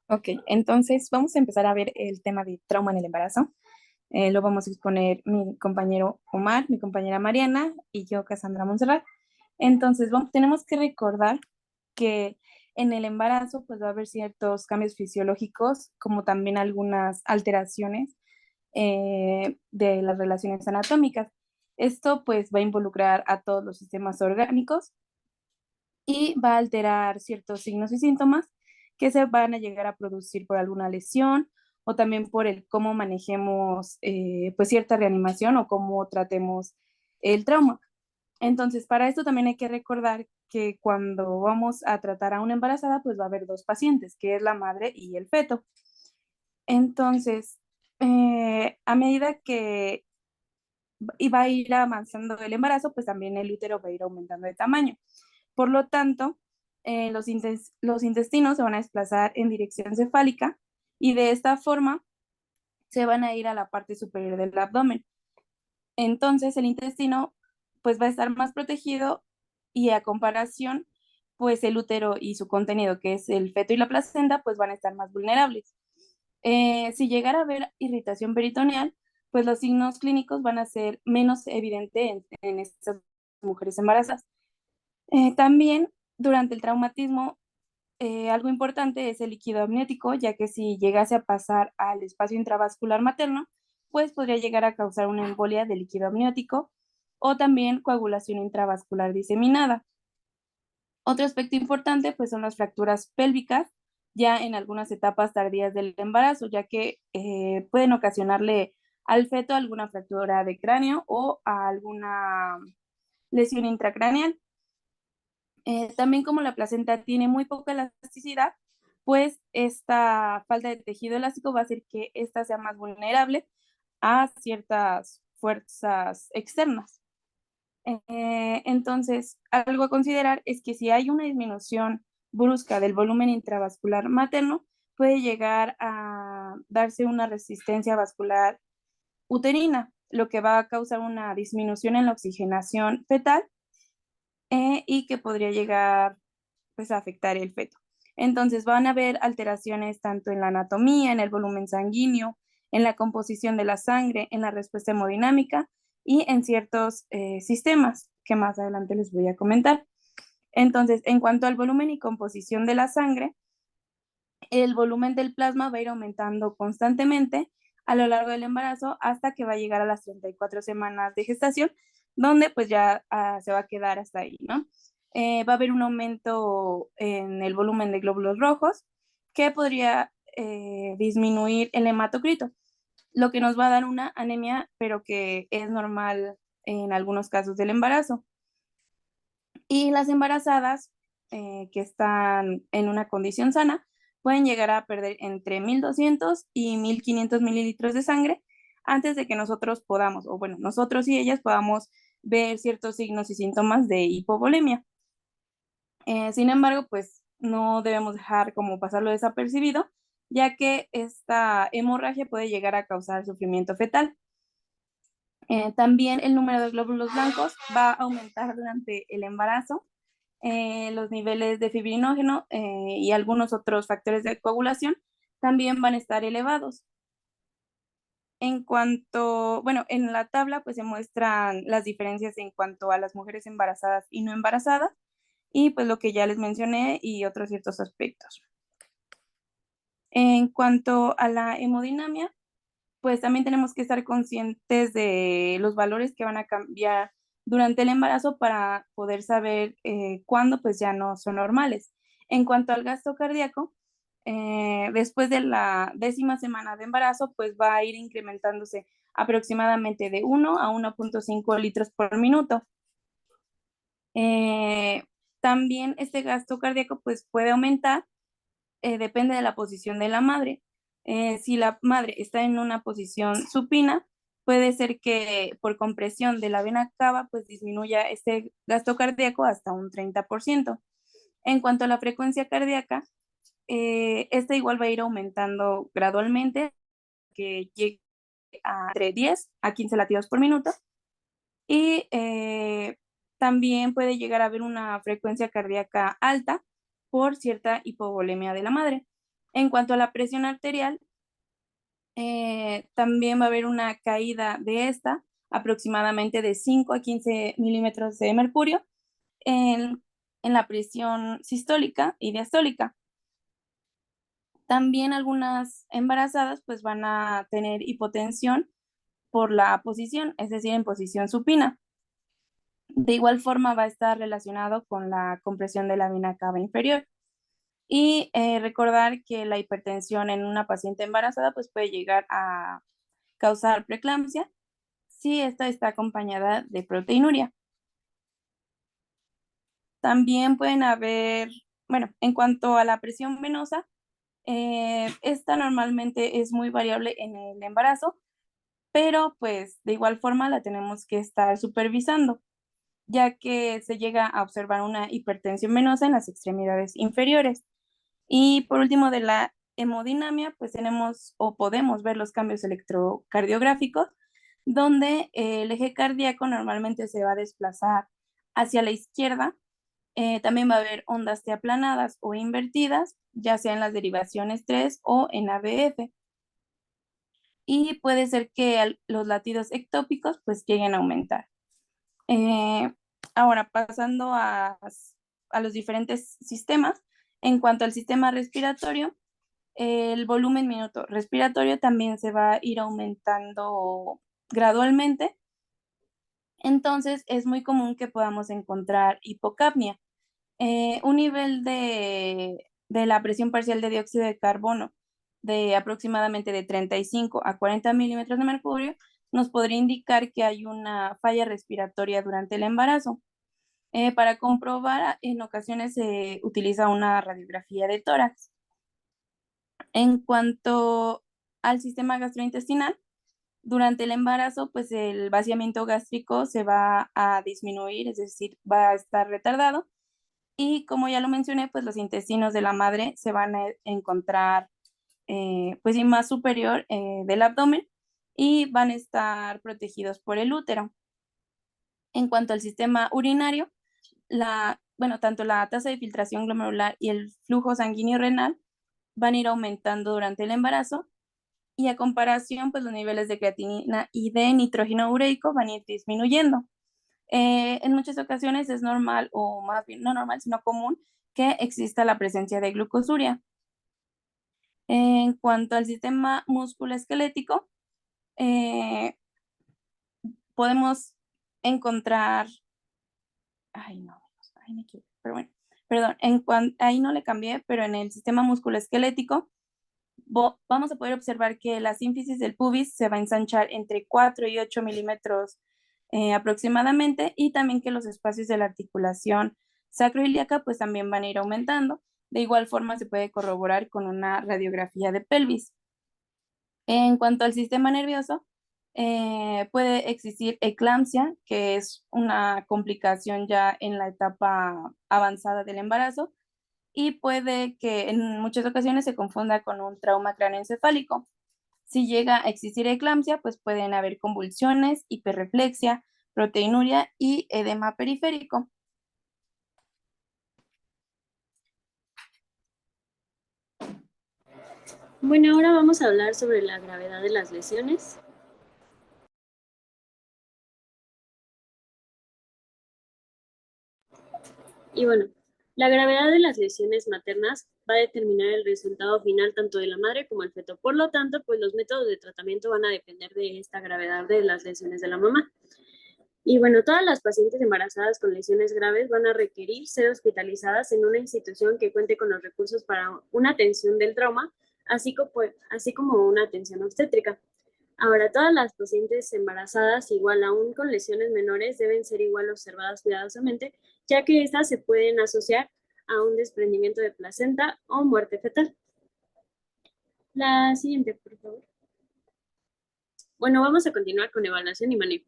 Ok, entonces vamos a empezar a ver el tema de trauma en el embarazo. Lo vamos a exponer mi compañero Omar, mi compañera Mariana y yo, Cassandra Montserrat. Entonces, tenemos que recordar que en el embarazo pues va a haber ciertos cambios fisiológicos, como también algunas alteraciones de las relaciones anatómicas. Esto pues va a involucrar a todos los sistemas orgánicos y va a alterar ciertos signos y síntomas que se van a llegar a producir por alguna lesión o también por el cómo manejemos pues cierta reanimación o cómo tratemos el trauma. Entonces, para esto también hay que recordar que cuando vamos a tratar a una embarazada, pues va a haber dos pacientes, que es la madre y el feto. Entonces, a medida que va a ir avanzando el embarazo, pues también el útero va a ir aumentando de tamaño. Por lo tanto, los intestinos se van a desplazar en dirección cefálica y de esta forma se van a ir a la parte superior del abdomen. Entonces, el intestino pues va a estar más protegido y a comparación, pues el útero y su contenido, que es el feto y la placenta, pues van a estar más vulnerables. Si llegara a haber irritación peritoneal, pues los signos clínicos van a ser menos evidentes en estas mujeres embarazadas. También durante el traumatismo, algo importante es el líquido amniótico, ya que si llegase a pasar al espacio intravascular materno, pues podría llegar a causar una embolia de líquido amniótico o también coagulación intravascular diseminada. Otro aspecto importante pues son las fracturas pélvicas, ya en algunas etapas tardías del embarazo, ya que pueden ocasionarle al feto alguna fractura de cráneo o a alguna lesión intracraneal. También como la placenta tiene muy poca elasticidad, pues esta falta de tejido elástico va a hacer que ésta sea más vulnerable a ciertas fuerzas externas. Entonces, algo a considerar es que si hay una disminución brusca del volumen intravascular materno, puede llegar a darse una resistencia vascular uterina, lo que va a causar una disminución en la oxigenación fetal y que podría llegar pues, a afectar el feto. Entonces van a haber alteraciones tanto en la anatomía, en el volumen sanguíneo, en la composición de la sangre, en la respuesta hemodinámica y en ciertos sistemas que más adelante les voy a comentar. Entonces, en cuanto al volumen y composición de la sangre, el volumen del plasma va a ir aumentando constantemente a lo largo del embarazo hasta que va a llegar a las 34 semanas de gestación, donde pues ya se va a quedar hasta ahí, ¿no? Va a haber un aumento en el volumen de glóbulos rojos que podría disminuir el hematocrito, lo que nos va a dar una anemia, pero que es normal en algunos casos del embarazo. Y las embarazadas que están en una condición sana pueden llegar a perder entre 1.200 y 1.500 mililitros de sangre antes de que nosotros podamos, o bueno, nosotros y ellas podamos ver ciertos signos y síntomas de hipovolemia. Sin embargo, pues no debemos dejar como pasarlo desapercibido, ya que esta hemorragia puede llegar a causar sufrimiento fetal. También el número de glóbulos blancos va a aumentar durante el embarazo, los niveles de fibrinógeno y algunos otros factores de coagulación también van a estar elevados. En cuanto, bueno, en la tabla pues se muestran las diferencias en cuanto a las mujeres embarazadas y no embarazadas y pues lo que ya les mencioné y otros ciertos aspectos. En cuanto a la hemodinamia, pues también tenemos que estar conscientes de los valores que van a cambiar durante el embarazo para poder saber cuándo pues ya no son normales. En cuanto al gasto cardíaco, después de la 10ª semana de embarazo, pues va a ir incrementándose aproximadamente de 1 a 1.5 litros por minuto. Eh, También este gasto cardíaco pues puede aumentar, depende de la posición de la madre. Si la madre está en una posición supina, puede ser que por compresión de la vena cava, pues disminuya este gasto cardíaco hasta un 30%. En cuanto a la frecuencia cardíaca, esta igual va a ir aumentando gradualmente, que llegue a entre 10 a 15 latidos por minuto. Y también puede llegar a haber una frecuencia cardíaca alta por cierta hipovolemia de la madre. En cuanto a la presión arterial, también va a haber una caída de esta, aproximadamente de 5 a 15 milímetros de mercurio en, en la presión sistólica y diastólica. También algunas embarazadas pues van a tener hipotensión por la posición, es decir, en posición supina. De igual forma va a estar relacionado con la compresión de la vena cava inferior. Y recordar que la hipertensión en una paciente embarazada pues puede llegar a causar preeclampsia si esta está acompañada de proteinuria. También pueden haber, bueno, en cuanto a la presión venosa, esta normalmente es muy variable en el embarazo, pero pues de igual forma la tenemos que estar supervisando, ya que se llega a observar una hipertensión venosa en las extremidades inferiores. Y por último, de la hemodinamia, pues tenemos o podemos ver los cambios electrocardiográficos, donde el eje cardíaco normalmente se va a desplazar hacia la izquierda. También va a haber ondas T aplanadas o invertidas, ya sea en las derivaciones 3 o en ABF. Y puede ser que los latidos ectópicos pues lleguen a aumentar. Eh, Ahora, pasando a los diferentes sistemas, en cuanto al sistema respiratorio, el volumen minuto respiratorio también se va a ir aumentando gradualmente. Entonces, es muy común que podamos encontrar hipocapnia. Un nivel de la presión parcial de dióxido de carbono de aproximadamente de 35 a 40 milímetros de mercurio nos podría indicar que hay una falla respiratoria durante el embarazo. Para comprobar, en ocasiones se utiliza una radiografía de tórax. En cuanto al sistema gastrointestinal, durante el embarazo, pues el vaciamiento gástrico se va a disminuir, es decir, va a estar retardado. Y como ya lo mencioné, pues los intestinos de la madre se van a encontrar, pues sí, más superior del abdomen y van a estar protegidos por el útero. En cuanto al sistema urinario, bueno, tanto la tasa de filtración glomerular y el flujo sanguíneo renal van a ir aumentando durante el embarazo y a comparación, pues los niveles de creatinina y de nitrógeno ureico van a ir disminuyendo. En muchas ocasiones es normal, o más bien no normal, sino común, que exista la presencia de glucosuria. En cuanto al sistema musculoesquelético, eh, podemos encontrar, ay no, ay me equivoqué, pero bueno, perdón, ahí no le cambié, pero en el sistema musculoesquelético vamos a poder observar que la sínfisis del pubis se va a ensanchar entre 4 y 8 milímetros aproximadamente, y también que los espacios de la articulación sacroiliaca pues también van a ir aumentando. De igual forma se puede corroborar con una radiografía de pelvis. En cuanto al sistema nervioso, puede existir eclampsia, que es una complicación ya en la etapa avanzada del embarazo, y puede que en muchas ocasiones se confunda con un trauma cráneoencefálico. Si llega a existir eclampsia, pues pueden haber convulsiones, hiperreflexia, proteinuria y edema periférico. Bueno, ahora vamos a hablar sobre la gravedad de las lesiones. Y bueno, la gravedad de las lesiones maternas va a determinar el resultado final tanto de la madre como el feto. Por lo tanto, pues los métodos de tratamiento van a depender de esta gravedad de las lesiones de la mamá. Y bueno, todas las pacientes embarazadas con lesiones graves van a requerir ser hospitalizadas en una institución que cuente con los recursos para una atención del trauma, así como una atención obstétrica. Ahora, todas las pacientes embarazadas, igual aún con lesiones menores, deben ser igual observadas cuidadosamente, ya que estas se pueden asociar a un desprendimiento de placenta o muerte fetal. La siguiente, por favor. Bueno, vamos a continuar con evaluación y manejo.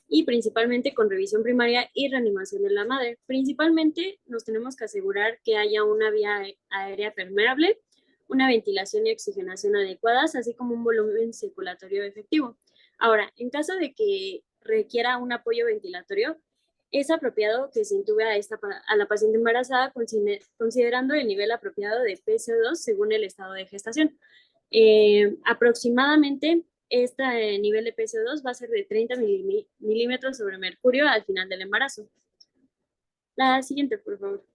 Y principalmente con revisión primaria y reanimación de la madre. Principalmente nos tenemos que asegurar que haya una vía aérea permeable, una ventilación y oxigenación adecuadas, así como un volumen circulatorio efectivo. Ahora, en caso de que requiera un apoyo ventilatorio, es apropiado que se intube a la paciente embarazada considerando el nivel apropiado de PCO2 según el estado de gestación. Aproximadamente este nivel de PCO2 va a ser de 30 milímetros sobre mercurio al final del embarazo. La siguiente, por favor.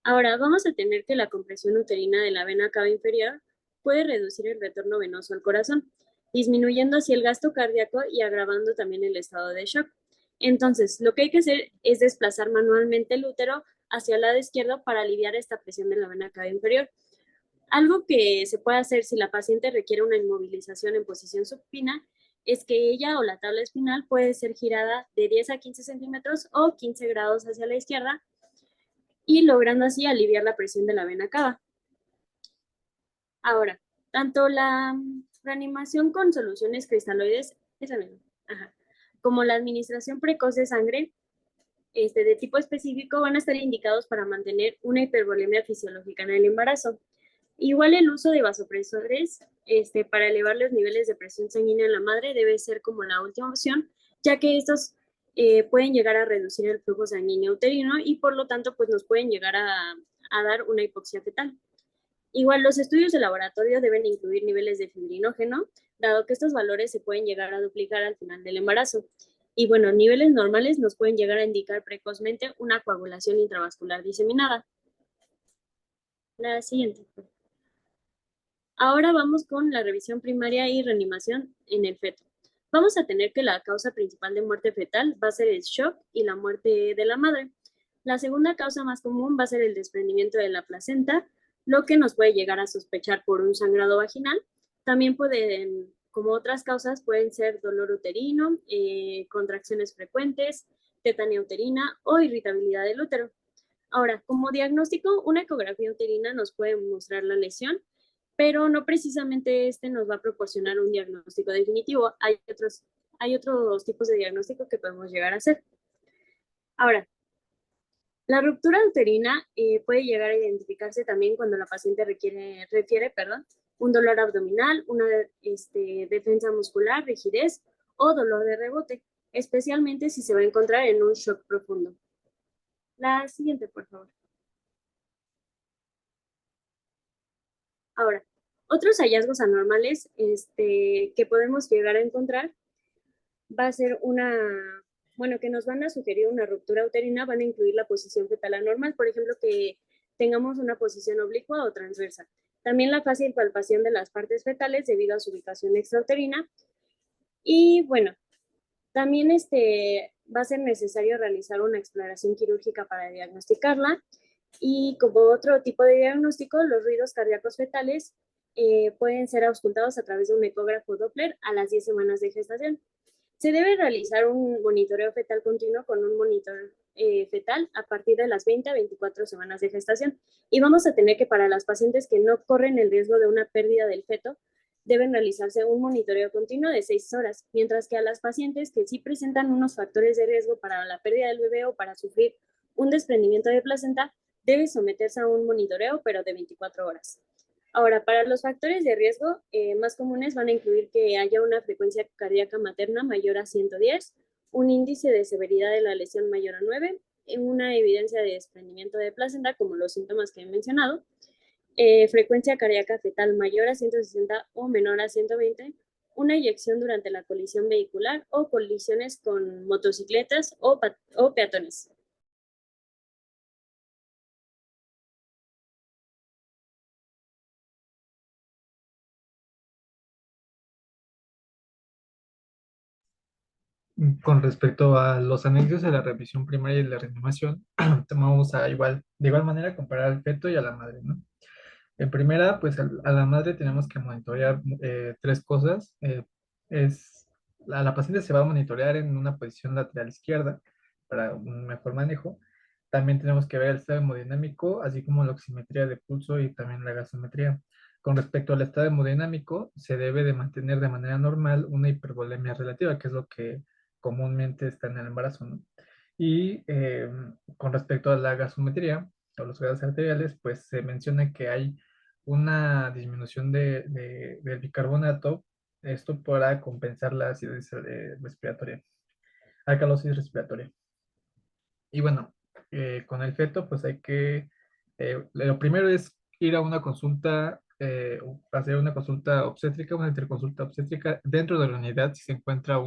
Ahora vamos a tener que la compresión uterina de la vena cava inferior puede reducir el retorno venoso al corazón, disminuyendo así el gasto cardíaco y agravando también el estado de shock. Entonces, lo que hay que hacer es desplazar manualmente el útero hacia el lado izquierdo para aliviar esta presión de la vena cava inferior. Algo que se puede hacer si la paciente requiere una inmovilización en posición supina es que ella o la tabla espinal puede ser girada de 10 a 15 centímetros o 15 grados hacia la izquierda y logrando así aliviar la presión de la vena cava. Ahora, tanto la reanimación con soluciones cristaloides, esa misma, como la administración precoz de sangre de tipo específico van a estar indicados para mantener una hipervolemia fisiológica en el embarazo. Igual el uso de vasopresores para elevar los niveles de presión sanguínea en la madre debe ser como la última opción, ya que estos pueden llegar a reducir el flujo sanguíneo uterino y por lo tanto pues nos pueden llegar a dar una hipoxia fetal. Igual los estudios de laboratorio deben incluir niveles de fibrinógeno, dado que estos valores se pueden llegar a duplicar al final del embarazo. Y bueno, niveles normales nos pueden llegar a indicar precozmente una coagulación intravascular diseminada. La siguiente. Ahora vamos con la revisión primaria y reanimación en el feto. Vamos a tener que la causa principal de muerte fetal va a ser el shock y la muerte de la madre. La segunda causa más común va a ser el desprendimiento de la placenta, lo que nos puede llegar a sospechar por un sangrado vaginal. También pueden, como otras causas, pueden ser dolor uterino, contracciones frecuentes, tetania uterina o irritabilidad del útero. Ahora, como diagnóstico, una ecografía uterina nos puede mostrar la lesión, pero no precisamente nos va a proporcionar un diagnóstico definitivo. Hay otros tipos de diagnóstico que podemos llegar a hacer. Ahora, la ruptura uterina puede llegar a identificarse también cuando la paciente refiere un dolor abdominal, una defensa muscular, rigidez o dolor de rebote, especialmente si se va a encontrar en un shock profundo. La siguiente, por favor. Ahora, otros hallazgos anormales que podemos llegar a encontrar va a ser que nos van a sugerir una ruptura uterina, van a incluir la posición fetal anormal, por ejemplo, que tengamos una posición oblicua o transversa. También la fácil palpación de las partes fetales debido a su ubicación extrauterina. Y bueno, también va a ser necesario realizar una exploración quirúrgica para diagnosticarla. Y como otro tipo de diagnóstico, los ruidos cardíacos fetales pueden ser auscultados a través de un ecógrafo Doppler a las 10 semanas de gestación. Se debe realizar un monitoreo fetal continuo con un monitor fetal a partir de las 20 a 24 semanas de gestación. Y vamos a tener que para las pacientes que no corren el riesgo de una pérdida del feto, deben realizarse un monitoreo continuo de 6 horas, mientras que a las pacientes que sí presentan unos factores de riesgo para la pérdida del bebé o para sufrir un desprendimiento de placenta, debe someterse a un monitoreo, pero de 24 horas. Ahora, para los factores de riesgo más comunes van a incluir que haya una frecuencia cardíaca materna mayor a 110, un índice de severidad de la lesión mayor a 9, una evidencia de desprendimiento de placenta, como los síntomas que he mencionado, frecuencia cardíaca fetal mayor a 160 o menor a 120, una eyección durante la colisión vehicular o colisiones con motocicletas o peatones. Con respecto a los anexos de la revisión primaria y la reanimación, vamos a de igual manera comparar al feto y a la madre, ¿no? En primera, pues a la madre tenemos que monitorear tres cosas. La paciente se va a monitorear en una posición lateral izquierda para un mejor manejo. También tenemos que ver el estado hemodinámico, así como la oximetría de pulso y también la gasometría. Con respecto al estado hemodinámico, se debe de mantener de manera normal una hipervolemia relativa, que es lo que comúnmente está en el embarazo, ¿no? Y con respecto a la gasometría o los gases arteriales, pues se menciona que hay una disminución del bicarbonato, esto para compensar la acidez respiratoria. alcalosis respiratoria. Y bueno, con el feto, pues lo primero es ir a una consulta, hacer una consulta obstétrica, una interconsulta obstétrica dentro de la unidad si se encuentra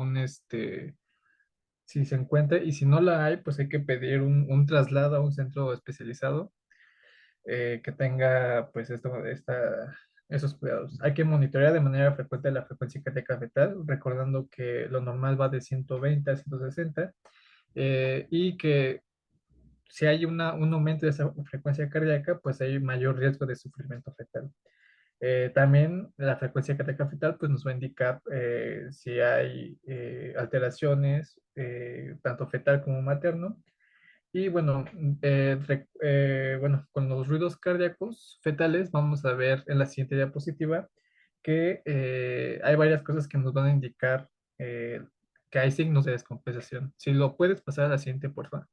si se encuentra, y si no la hay, pues hay que pedir un traslado a un centro especializado que tenga pues esos cuidados. Hay que monitorear de manera frecuente la frecuencia cardíaca fetal, recordando que lo normal va de 120 a 160 y que si hay un aumento de esa frecuencia cardíaca, pues hay mayor riesgo de sufrimiento fetal. También la frecuencia cardíaca fetal pues nos va a indicar si hay alteraciones, tanto fetal como materno. Y bueno, bueno, con los ruidos cardíacos fetales vamos a ver en la siguiente diapositiva que hay varias cosas que nos van a indicar eh, que hay signos de descompensación. Si lo puedes pasar a la siguiente, por favor.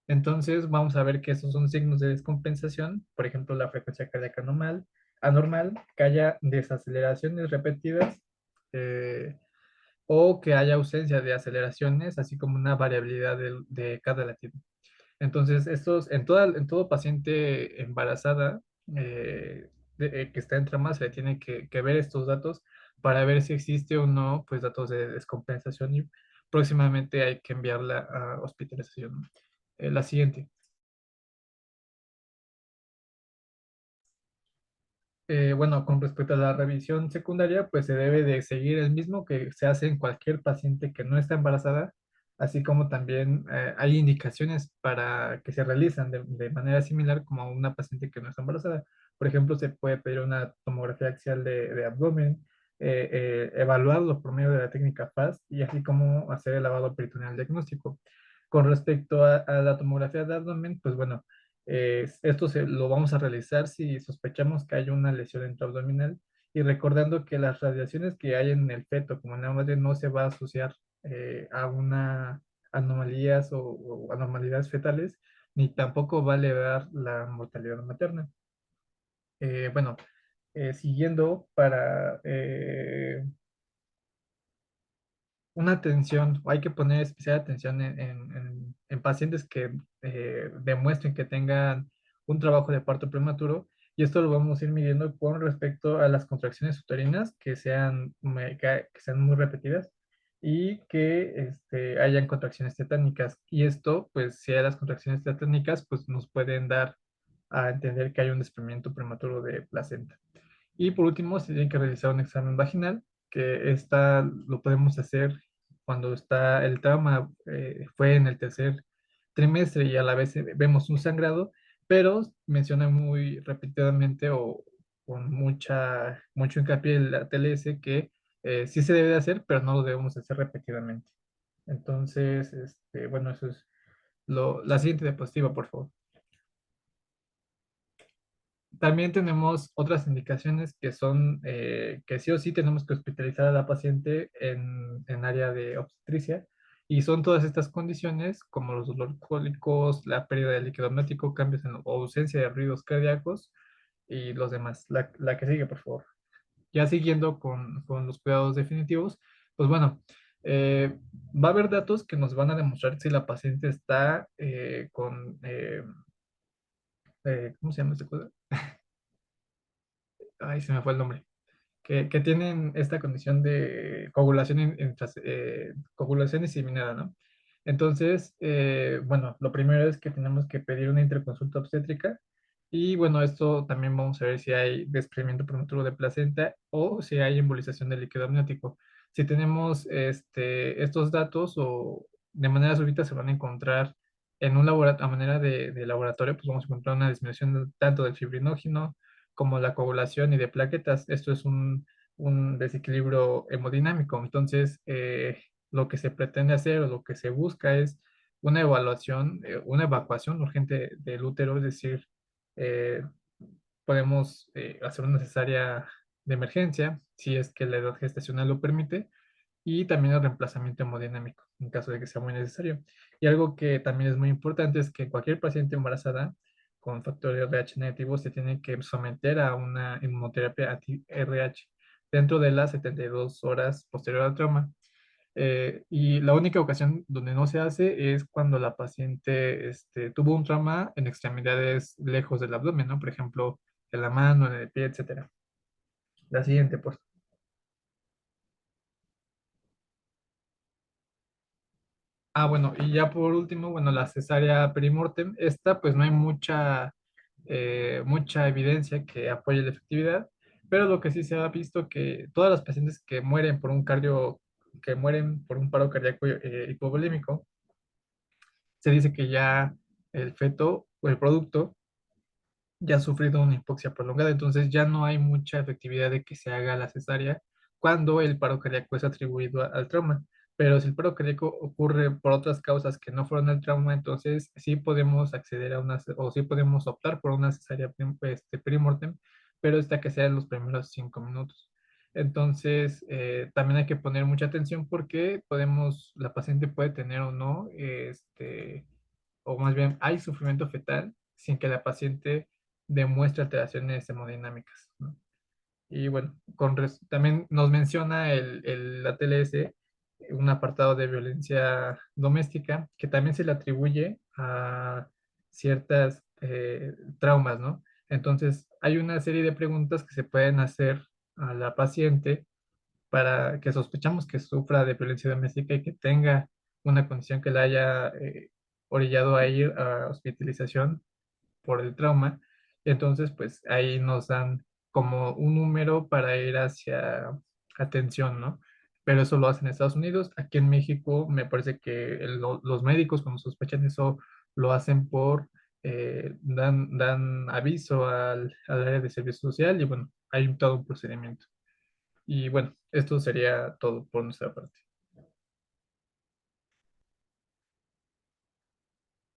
Entonces vamos a ver que esos son signos de descompensación, por ejemplo, la frecuencia cardíaca anormal, que haya desaceleraciones repetidas eh, o que haya ausencia de aceleraciones, así como una variabilidad de cada latido. Entonces, en todo paciente embarazada que está entre más, se le tiene que ver estos datos para ver si existe o no, pues datos de descompensación y próximamente hay que enviarla a hospitalización. La siguiente. Bueno, con respecto a la revisión secundaria, pues se debe de seguir el mismo que se hace en cualquier paciente que no está embarazada, así como también hay indicaciones para que se realizan de manera similar como a una paciente que no está embarazada. Por ejemplo, se puede pedir una tomografía axial de abdomen, evaluarlo por medio de la técnica FAST y así como hacer el lavado peritoneal diagnóstico. Con respecto a la tomografía de abdomen, pues bueno, lo vamos a realizar si sospechamos que hay una lesión intraabdominal y recordando que las radiaciones que hay en el feto, como en la madre, no se va a asociar a una anomalías o anormalidades fetales, ni tampoco va a elevar la mortalidad materna. Bueno, siguiendo para una atención, hay que poner especial atención en pacientes que demuestren que tengan un trabajo de parto prematuro, y esto lo vamos a ir midiendo con respecto a las contracciones uterinas que sean muy repetidas y que hayan contracciones tetánicas. Y esto, pues si hay las contracciones tetánicas, pues nos pueden dar a entender que hay un desprendimiento prematuro de placenta. Y por último, se tiene que realizar un examen vaginal, que lo podemos hacer cuando está el trauma, fue en el tercer trimestre y a la vez vemos un sangrado, pero menciona muy repetidamente o con mucho hincapié en la TLS que sí se debe de hacer, pero no lo debemos hacer repetidamente. Entonces, bueno, eso es la siguiente diapositiva, por favor. También tenemos otras indicaciones que son que sí o sí tenemos que hospitalizar a la paciente en área de obstetricia, y son todas estas condiciones como los dolores cólicos, la pérdida de líquido amniótico, cambios o ausencia de ruidos cardíacos y los demás. La que sigue, por favor. Ya siguiendo con los cuidados definitivos, pues bueno, va a haber datos que nos van a demostrar si la paciente está ¿cómo se llama esta cosa? Ay, se me fue el nombre, que tienen esta condición de coagulación, coagulación diseminada, ¿no? Entonces, bueno, lo primero es que tenemos que pedir una interconsulta obstétrica y bueno, esto también vamos a ver si hay desprendimiento prematuro de placenta o si hay embolización del líquido amniótico. Si tenemos estos datos o de manera súbita se van a encontrar en un laboratorio, a manera de laboratorio, pues vamos a encontrar una disminución tanto del fibrinógeno como la coagulación y de plaquetas. Esto es un desequilibrio hemodinámico. Entonces, lo que se pretende hacer o lo que se busca es una evacuación urgente del útero, es decir, eh, podemos hacer una cesárea de emergencia si es que la edad gestacional lo permite, y también el reemplazamiento hemodinámico en caso de que sea muy necesario. Y algo que también es muy importante es que cualquier paciente embarazada con factor RH negativo se tiene que someter a una inmunoterapia anti-RH dentro de las 72 horas posterior al trauma. Y la única ocasión donde no se hace es cuando la paciente tuvo un trauma en extremidades lejos del abdomen, ¿no? Por ejemplo, en la mano, en el pie, etcétera. La siguiente, pues. Ah, bueno, y ya por último, bueno, la cesárea perimortem, esta pues no hay mucha evidencia que apoye la efectividad, pero lo que sí se ha visto que todas las pacientes que mueren por un paro cardíaco hipovolémico, se dice que ya el feto o el producto ya ha sufrido una hipoxia prolongada, entonces ya no hay mucha efectividad de que se haga la cesárea cuando el paro cardíaco es atribuido al trauma. Pero si el paro cardíaco ocurre por otras causas que no fueron el trauma, entonces sí podemos acceder a o sí podemos optar por una cesárea perimortem, pero esta que sea en los primeros 5 minutos. Entonces, también hay que poner mucha atención porque la paciente puede tener o no, o más bien hay sufrimiento fetal sin que la paciente demuestre alteraciones hemodinámicas, ¿no? Y bueno, también nos menciona la TLS un apartado de violencia doméstica que también se le atribuye a ciertas traumas, ¿no? Entonces, hay una serie de preguntas que se pueden hacer a la paciente para que sospechamos que sufra de violencia doméstica y que tenga una condición que la haya orillado a ir a hospitalización por el trauma. Entonces, pues ahí nos dan como un número para ir hacia atención, ¿no? Pero eso lo hacen en Estados Unidos. Aquí en México me parece que los médicos cuando sospechan eso lo hacen dan aviso al área de servicio social y bueno, hay todo un procedimiento. Y bueno, esto sería todo por nuestra parte.